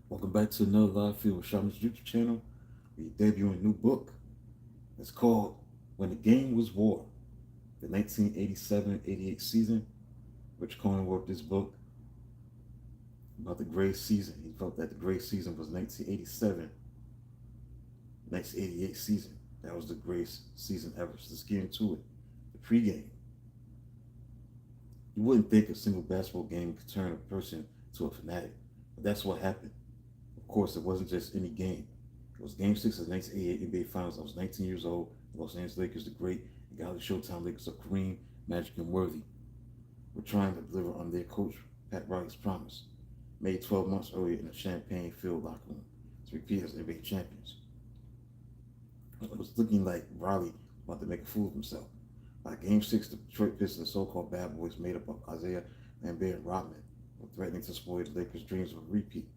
Welcome back to another live feed with Shaman's YouTube channel. We're debuting a new book. It's called When the Game Was War, the 1987-88 season. Rich Cohen wrote this book about the great season. He felt that the great season was 1987, 1988 season. That was the greatest season ever. So let's get into it. The pregame. You wouldn't think a single basketball game could turn a person to a fanatic, but that's what happened. Of course, it wasn't just any game. It was Game 6 of the 1988 NBA Finals. I was 19 years old. The Los Angeles Lakers, the great Galaxy Showtime Lakers of Kareem, Magic, and Worthy, were trying to deliver on their coach, Pat Riley's promise, made 12 months earlier in a champagne-filled locker room to repeat as NBA champions. It was looking like Riley wanted to make a fool of himself. By Game 6, the Detroit Pistons, the so-called bad boys made up of Isaiah Lambert and Rodman, were threatening to spoil the Lakers' dreams of a repeat.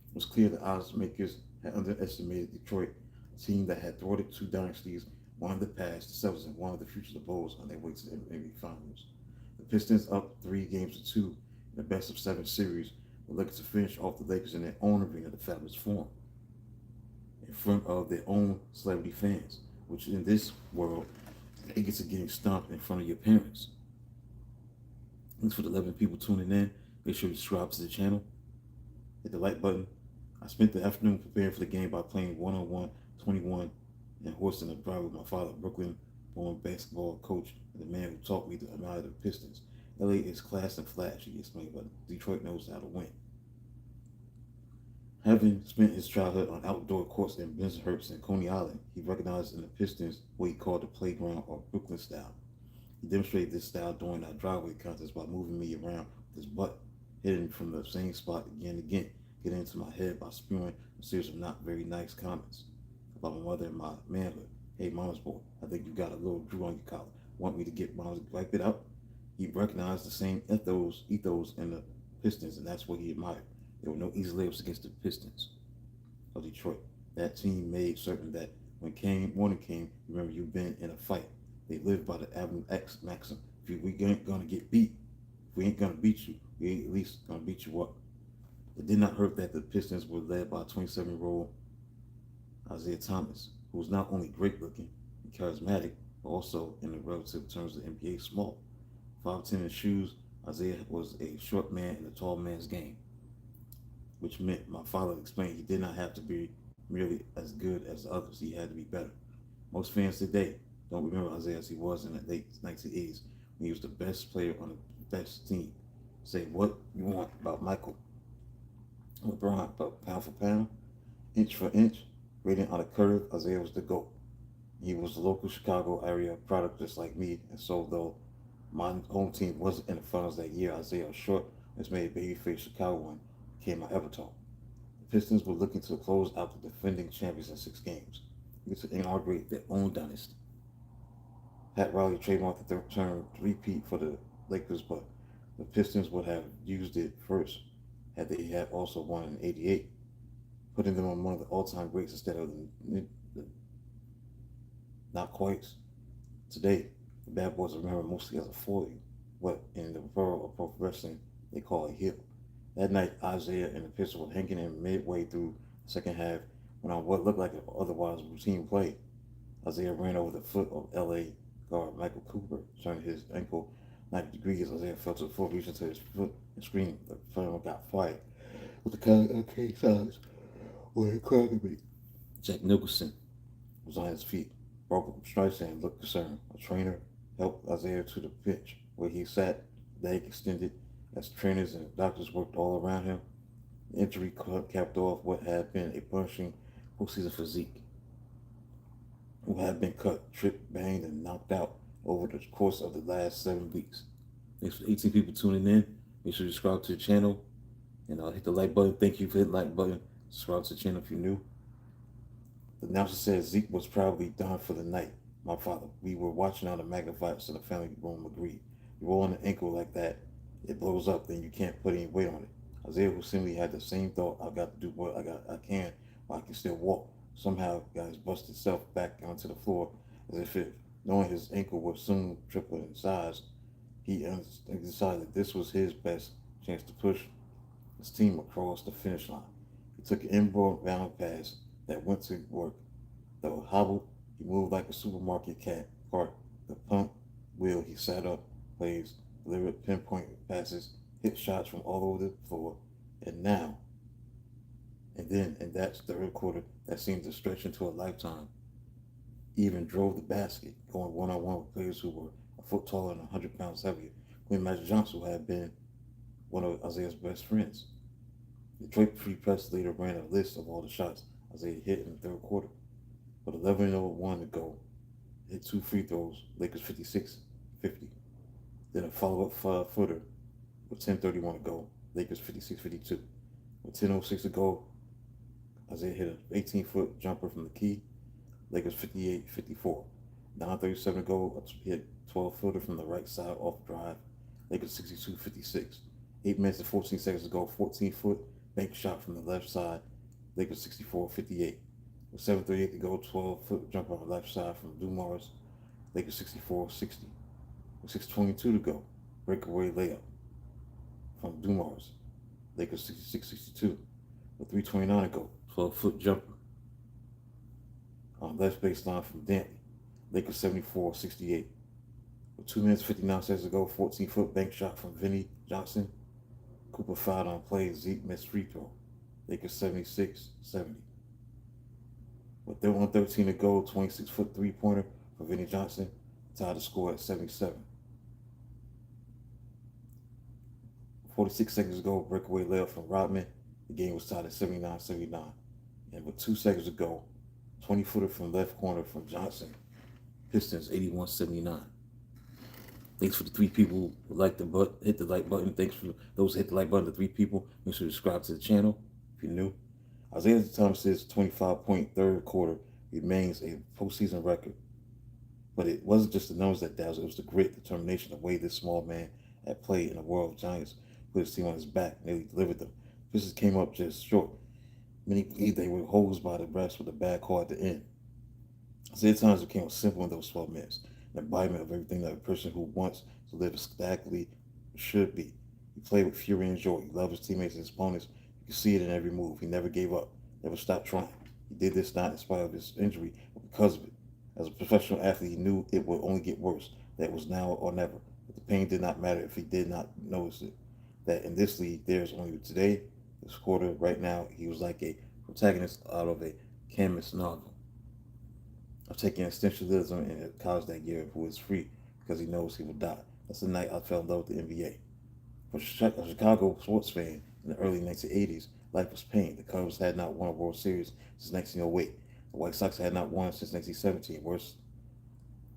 It was clear the odds makers had underestimated Detroit, a team that had thwarted two dynasties, one of the past, the Celtics, and one of the future, the Bulls, on their way to the NBA Finals. The Pistons, up 3 games to 2 in the best of seven series, were looking to finish off the Lakers in their own arena, the Fabulous Forum, in front of their own celebrity fans, which in this world, it gets to getting stomped in front of your parents. Thanks for the 11 people tuning in. Make sure you subscribe to the channel, hit the like button. I spent the afternoon preparing for the game by playing one-on-one 21 and horsing a drive with my father, Brooklyn-born basketball coach, and the man who taught me to admire the Pistons. LA is class and flash, he explained, but Detroit knows how to win. Having spent his childhood on outdoor courts in Bensonhurst and Coney Island, he recognized in the Pistons what he called the playground or Brooklyn style. He demonstrated this style during our driveway contest by moving me around with his butt, hitting from the same spot again and again, getting into my head by spewing a series of not very nice comments about my mother and my manhood. Hey, mama's boy, I think you got a little drew on your collar. Want me to get mama's wipe it out? He recognized the same ethos in the Pistons, and that's what he admired. There were no easy layups against the Pistons of Detroit. That team made certain that when morning came, remember you've been in a fight. They lived by the Avenue X maxim. We ain't gonna get beat, if we ain't gonna beat you, we ain't at least gonna beat you up. It did not hurt that the Pistons were led by 27-year-old Isaiah Thomas, who was not only great looking and charismatic, but also in the relative terms of the NBA small. 5'10" in shoes, Isaiah was a short man in a tall man's game, which meant my father explained he did not have to be merely as good as the others, he had to be better. Most fans today don't remember Isaiah as he was in the late 1980s when he was the best player on the best team. Say what you want about Michael LeBron, but pound for pound, inch for inch, rating on a curve, Isaiah was the GOAT. He was a local Chicago area product just like me, and so though my home team wasn't in the finals that year, Isaiah Short, which made babyface Chicago one, became my avatar. The Pistons were looking to close out the defending champions in 6 games, to inaugurate their own dynasty. Pat Riley trademarked the term repeat for the Lakers, but the Pistons would have used it first had they had also won in '88, putting them among the all-time greats instead of the not quite. Today, the bad boys are remembered mostly as a foil, what in the world of pro wrestling they call a heel. That night, Isaiah and the Pistons were hanging in midway through the second half when on what looked like an otherwise routine play, Isaiah ran over the foot of LA guard Michael Cooper, turning his ankle 90 degrees. Isaiah fell to the floor, reached into his foot, and screamed. The film got fired. With the kind of okay size, where it cracked me. Jack Nicholson was on his feet, broke up stripes and looked concerned. A trainer helped Isaiah to the bench, where he sat, leg extended, as trainers and doctors worked all around him. The injury capped off what had been a punishing postseason physique, who had been cut, tripped, banged, and knocked out over the course of the last 7 weeks. Thanks for 18 people tuning in. Make sure you subscribe to the channel and hit the like button. Thank you for hitting the like button. Subscribe to the channel if you're new. The announcer said Zeke was probably done for the night. My father, we were watching on the magnifier, so the family room agreed. You roll on an ankle like that, it blows up, then you can't put any weight on it. Isaiah, who simply had the same thought, I got to do what I can while I can still walk, somehow got his busted self back onto the floor as if knowing his ankle would soon triple in size, he decided that this was his best chance to push his team across the finish line. He He took an inbound pass that went to work. Though hobbled, he moved like a supermarket cart. The pump wheel he sat up, plays, delivered pinpoint passes, hit shots from all over the floor, and now and then in that third quarter that seemed to stretch into a lifetime, he even drove the basket, going one on one with players who were a foot taller and 100 pounds heavier. Quinn Magic Johnson had been one of Isaiah's best friends. Detroit Free Press later ran a list of all the shots Isaiah hit in the third quarter. With 11:01 to go, hit two free throws, Lakers 56-50. Then a follow-up footer with 10:31 to go, Lakers 56-52. With 10:06 to go, Isaiah hit an 18-foot jumper from the key, Lakers 58-54. 9:37 to go, hit 12-footer from the right side off drive, Lakers 62-56. 8 minutes and 14 seconds to go, 14-foot bank shot from the left side, Lakers 64-58. With 7:38 to go, 12-foot jumper on the left side from Dumars, Lakers 64-60. With 6:22 to go, breakaway layup from Dumars, Lakers 66-62. With 3:29 to go, 12-foot jumper on left baseline from Dantley, Lakers 74-68. With 2 minutes 59 seconds to go, 14-foot bank shot from Vinnie Johnson. Cooper fouled on play. Zeke missed free throw. Lakers 76-70. With 1:13 to go, 26-foot three-pointer for Vinnie Johnson tied the score at 77. 46 seconds to go, breakaway layup from Rodman. The game was tied at 79-79. And with 2 seconds to go, 20-footer from left corner from Johnson. Pistons 81-79. Thanks for the 3 people who liked the button, hit the like button. Thanks for those who hit the like button, the 3 people. Make sure to subscribe to the channel if you're new. Isaiah Thomas's 25-point third quarter remains a postseason record. But it wasn't just the numbers that dazzled, it was the grit, determination, the way this small man had played in the world of Giants, put his team on his back, nearly delivered them. Pistons came up just short. Many believed they were hosed by the refs with a bad call at the end. Isaiah Thomas became a symbol in those 12 minutes, an embodiment of everything that a person who wants to live ecstatically should be. He played with fury and joy. He loved his teammates and his opponents. You could see it in every move. He never gave up, never stopped trying. He did this not in spite of his injury, but because of it. As a professional athlete, he knew it would only get worse, that it was now or never. But the pain did not matter if he did not notice it. That in this league, there's only today, this quarter, right now, he was like a protagonist out of a Camus novel. Of taking existentialism in college that year who is free because he knows he will die. That's the night I fell in love with the NBA. For a Chicago sports fan in the early 1980s, life was pain. The Cubs had not won a World Series since 1908. The White Sox had not won since 1917.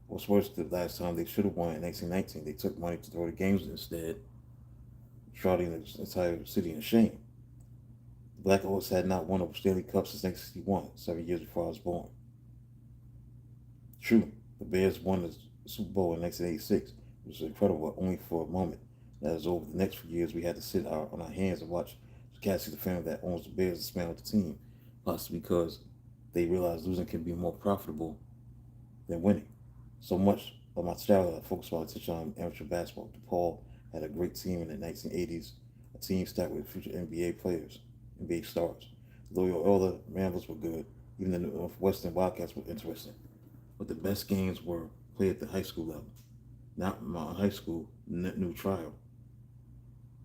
What's worse, the last time they should have won in 1919, they took money to throw the games instead, shrouding the entire city in shame. The Blackhawks had not won a Stanley Cup since 1961, 7 years before I was born. True, the Bears won the Super Bowl in 1986, which was incredible, but only for a moment. As over the next few years, we had to sit on our hands and watch Cassie, the family that owns the Bears, dismantle the team, possibly because they realized losing can be more profitable than winning. So much of my childhood, I focused my attention on amateur basketball. DePaul had a great team in the 1980s, a team stacked with future NBA players, NBA stars. Loyola Ramblers were good. Even the Northwestern Wildcats were interesting. But the best games were played at the high school level. Not my high school, New Trial,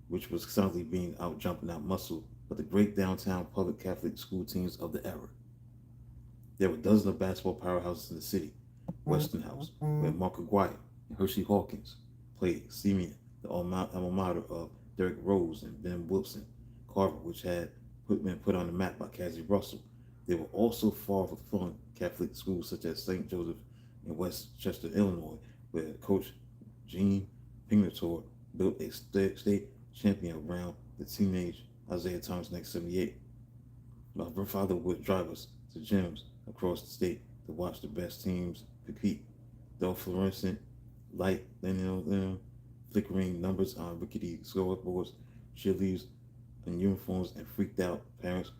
which was constantly being out jumping out muscle, but the great downtown public Catholic school teams of the era. There were dozens of basketball powerhouses in the city. Westinghouse, where Mark Aguirre and Hershey Hawkins played. Simeon, the alma mater of Derrick Rose and Ben Wilson. Carver, which had been put on the map by Cassie Russell. There were also far-flung Catholic schools such as St. Joseph in Westchester, Illinois, where Coach Gene Pingatore built a state champion around the teenage Isaiah Thomas in 1978. My father would drive us to gyms across the state to watch the best teams compete. Though fluorescent light, flickering numbers on rickety scoreboards, cheerleaders in uniforms, and freaked out parents,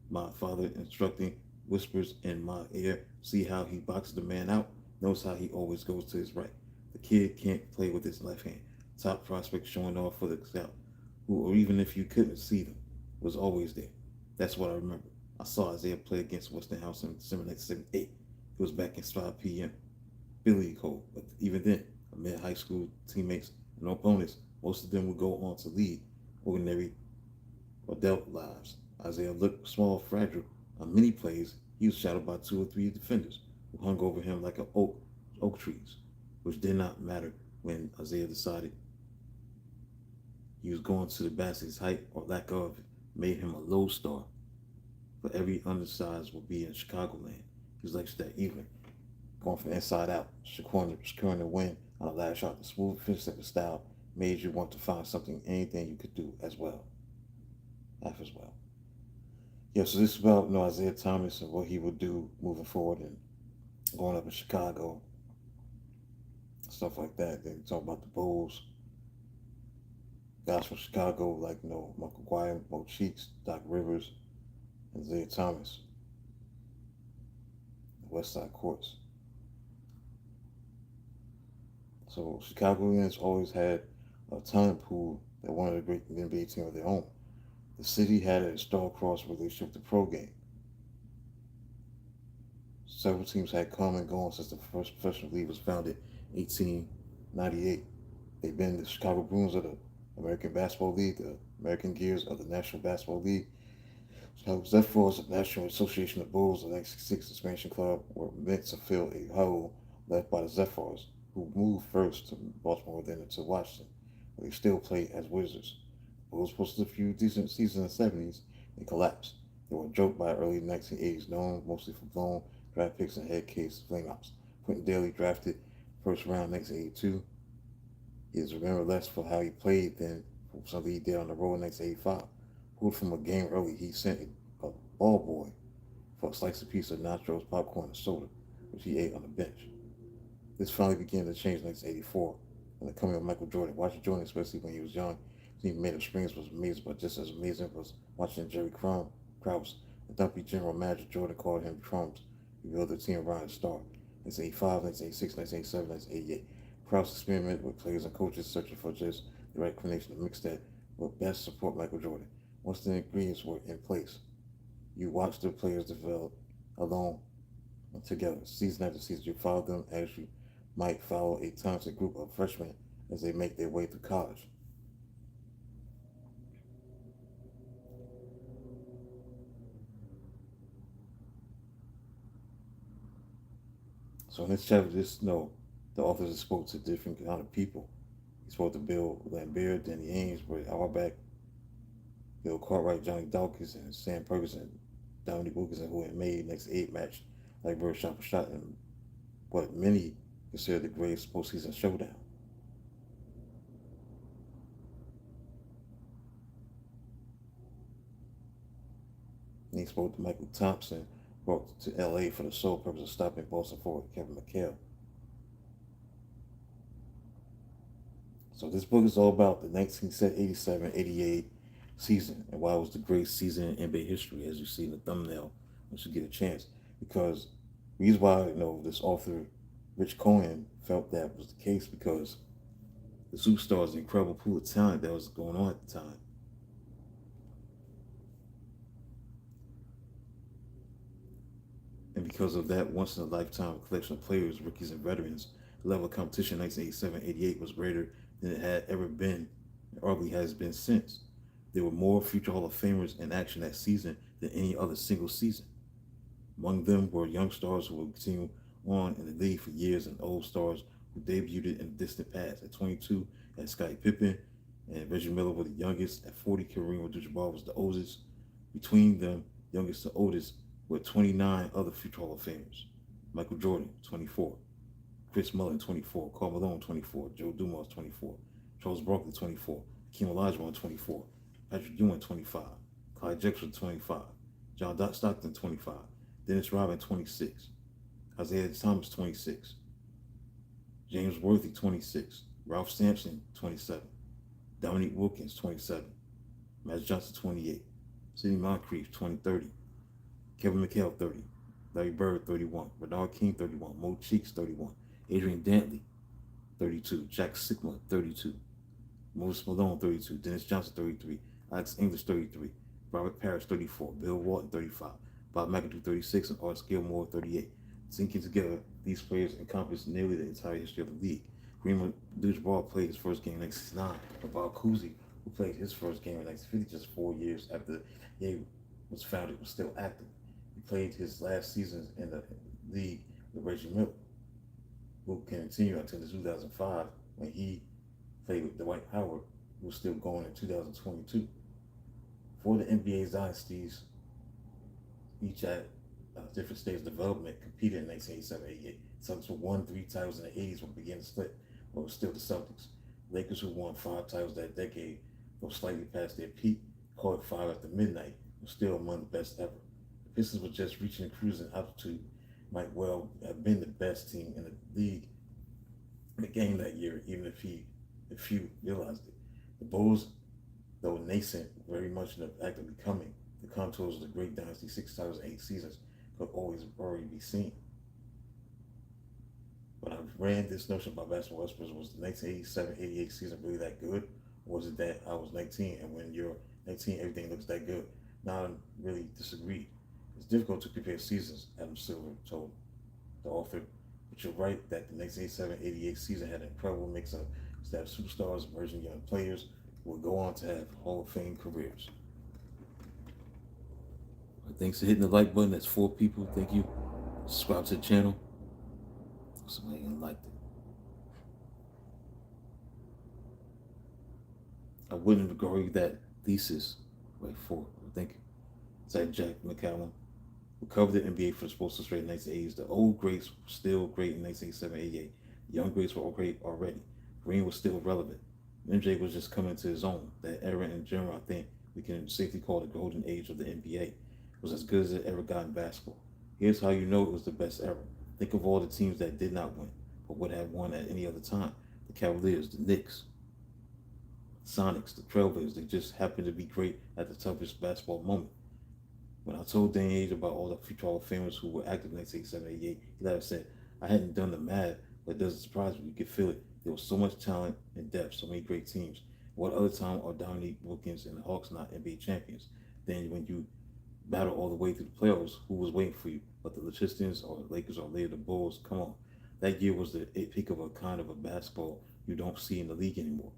my father instructing whispers in my ear, see how he boxes the man out, knows how he always goes to his right. The kid can't play with his left hand. Top prospect showing off for the scout, who, or even if you couldn't see them, was always there. That's what I remember. I saw Isaiah play against Westinghouse in December 1978. It was back in 5 p.m. Billy Cole. But even then, amid high school teammates and opponents, most of them would go on to lead ordinary adult lives. Isaiah looked small, fragile. On many plays, he was shadowed by two or three defenders who hung over him like oak trees, which did not matter when Isaiah decided he was going to the basket. His height or lack of it made him a low star. But every undersized would be in Chicagoland. He was like that evening, going from inside out, securing the win on a last shot. The smooth finish of the style made you want to find something, anything you could do as well. Yeah, so this is about Isaiah Thomas and what he would do moving forward and growing up in Chicago, stuff like that. Then talk about the Bulls, guys from Chicago like Michael Guire, Mo Cheeks, Doc Rivers, and Isaiah Thomas, the West Side Courts. So Chicagoans always had a talent pool that wanted a great NBA team of their own. The city had a star-crossed relationship with the pro game. Several teams had come and gone since the first professional league was founded in 1898. They've been the Chicago Bruins of the American Basketball League, the American Gears of the National Basketball League, Chicago Zephyrs of the National Association of Bulls, the 1966 expansion club, were meant to fill a hole left by the Zephyrs, who moved first to Baltimore, then to Washington, where they still play as Wizards. The Bulls posted a few decent seasons in the 70s and collapsed. They were joked by early 1980s, known mostly for blown draft picks and head case flameouts. Quentin Daly, drafted first round 1982, he is remembered less for how he played than for something he did on the road in 1985. Pulled from a game early, he sent a ball boy for a slice of piece of nachos, popcorn, and soda, which he ate on the bench. This finally began to change in 1984 when the coming of Michael Jordan. Watching Jordan, especially when he was young, he made of Springs was amazing, but just as amazing was watching Jerry Krause, the dumpy general manager. Jordan called him Crumbs. He built the team around his star. 1985, 1986, 1987, 1988. Krause experimented with players and coaches searching for just the right combination to mix that would best support Michael Jordan. Once the ingredients were in place, you watched the players develop alone and together. Season after season, you follow them as you might follow a talented group of freshmen as they make their way through college. So in this chapter, the authors spoke to different kind of people. He spoke to Bill Laimbeer, Danny Ainge, Ray Auerbach, Bill Cartwright, Johnny Dawkins, and Sam Ferguson, Dominique Wilkinson, who had made next 8 match like Bird shot for shot in what many consider the greatest postseason showdown. And he spoke to Michael Thompson, brought to LA for the sole purpose of stopping Boston forward Kevin McHale. So this book is all about the 1987-88 season and why it was the greatest season in NBA history, as you see in the thumbnail once you get a chance. Because the reason why this author, Rich Cohen, felt that was the case because the superstars, the incredible pool of talent that was going on at the time. And because of that once in a lifetime collection of players, rookies, and veterans, the level of competition in 1987-88 was greater than it had ever been, and arguably has been since. There were more future Hall of Famers in action that season than any other single season. Among them were young stars who would continue on in the league for years and old stars who debuted in the distant past. At 22, at Scottie Pippen and Reggie Miller were the youngest. At 40, Kareem Abdul-Jabbar was the oldest. Between them, youngest to oldest, were 29 other future Hall of Famers. Michael Jordan, 24. Chris Mullin, 24. Karl Malone, 24. Joe Dumars, 24. Charles Barkley, 24. Hakeem Olajuwon, 24. Patrick Ewing, 25. Clyde Drexler, 25. John Stockton, 25. Dennis Rodman, 26. Isaiah Thomas, 26. James Worthy, 26. Ralph Sampson, 27. Dominique Wilkins, 27. Magic Johnson, 28. Sidney Moncrief, 30. Kevin McHale, 30. Larry Bird, 31. Bernard King, 31. Mo Cheeks, 31. Adrian Dantley, 32. Jack Sikma, 32. Moses Malone, 32. Dennis Johnson, 33. Alex English, 33. Robert Parrish 34, Bill Walton 35, Bob McAdoo 36, and Art Gilmore 38. Sinking together, these players encompass nearly the entire history of the league. Kareem Abdul-Jabbar played his first game in 1969, and Bob Cousy, who played his first game in 1950, just 4 years after he was founded, was still active. He played his last seasons in the league with Reggie Miller, who continued until 2005 when he played with Dwight Howard, who was still going in 2022. For the NBA's dynasties, each at different stages of development, competed in 1987-88. Celtics won 3 titles in the 80s when began to split, but it was still the Celtics. Lakers, who won 5 titles that decade, though slightly past their peak, caught 5 after midnight, were still among the best ever. The Pistons were just reaching cruising altitude, might well have been the best team in the league in the game that year, even if few realized it. The Bulls, though nascent, very much in the act of becoming the contours of the great dynasty, 6 titles in 8 seasons, could always already be seen. When I ran this notion about basketball experts, was the 1987-88 season really that good? Or was it that I was 19 and when you're 19 everything looks that good? Now I really disagree. It's difficult to compare seasons, Adam Silver told the author, but you're right that the 1987-88 season had an incredible mix of staff superstars, emerging young players who would go on to have Hall of Fame careers. Thanks for hitting the like button. That's 4 people. Thank you. Subscribe to the channel. Somebody gonna like it. I wouldn't agree with that thesis. Wait, 4. Thank you. Zach Jack McCallum, who covered the NBA for the Sports Illustrated in the 1980s. The old greats were still great in 1987-88. The young greats were all great already. Green was still relevant. MJ was just coming to his own. That era in general, I think we can safely call the golden age of the NBA. It was as good as it ever got in basketball. Here's how you know it was the best ever. Think of all the teams that did not win, but would have won at any other time. The Cavaliers, the Knicks, Sonics, the Trailblazers, they just happened to be great at the toughest basketball moment. When I told Dan Age about all the future Hall of Famers who were active in 1987-88, he later said, I hadn't done the math, but it doesn't surprise me. You could feel it. There was so much talent and depth, so many great teams. What other time are Dominique Wilkins and the Hawks not NBA champions? Then when you battle all the way through the playoffs, who was waiting for you? But the Pistons or the Lakers or later the Bulls, come on. That year was the peak of a kind of a basketball you don't see in the league anymore.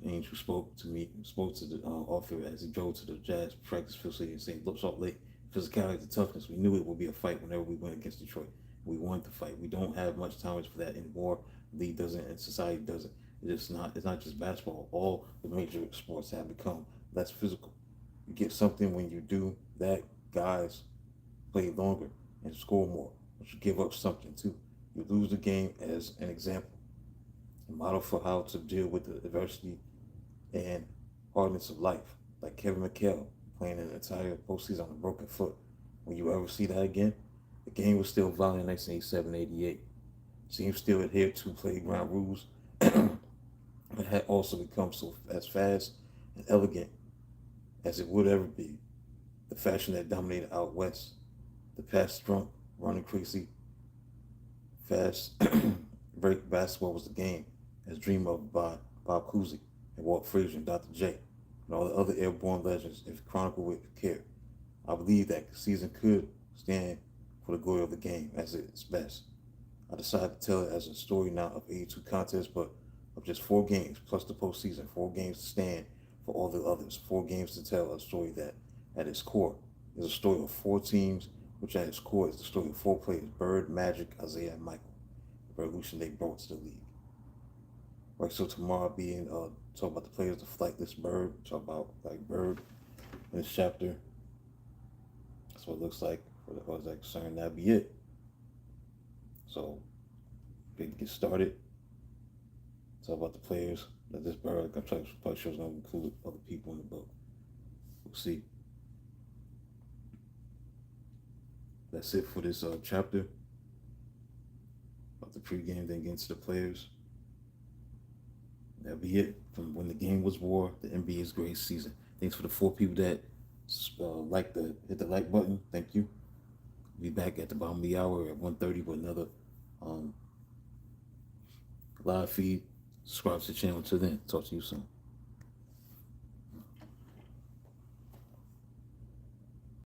Angel spoke to the author as he drove to the Jazz practice facility in St. Salt Lake. Physicality, the toughness. We knew it would be a fight whenever we went against Detroit. We wanted to fight. We don't have much tolerance for that anymore. The league doesn't, and society doesn't. It's not just basketball. All the major sports have become less physical. You get something when you do that. Guys play longer and score more, but you give up something too. You lose the game as an example, a model for how to deal with the adversity and hardness of life, like Kevin McHale playing an entire postseason on a broken foot. Will you ever see that again? The game was still violent in 1987-88. Teams still adhered to playground rules. It had also become so as fast and elegant as it would ever be. The fashion that dominated out west, the past drunk, running crazy, fast break basketball was the game, as dreamed of by Bob Cousy and Walt Frazier and Dr. J, and all the other airborne legends, if chronicled with care. I believe that the season could stand for the glory of the game as its best. I decided to tell it as a story not of 82 contests, but of just 4 games plus the postseason, 4 games to stand for all the others, 4 games to tell a story that at its core is a story of 4 teams, which at its core is the story of 4 players, Bird, Magic, Isaiah, and Michael, the revolution they brought to the league. Right, so tomorrow I'll be in, talk about the players, the flightless Bird, talk about like Bird in this chapter. That's what it looks like for the cause that concern. That'll be it. So, big to get started. Talk about the players that this Bird, I'm trying to probably sure it's going to include other people in the book. We'll see. That's it for this chapter. About the pregame, then get into the players. That'll be it from when the game was war, the NBA's greatest season. Thanks for the 4 people that hit the like button. Thank you. Be back at the bottom of the hour at 1:30 with another live feed. Subscribe to the channel. Until then, talk to you soon.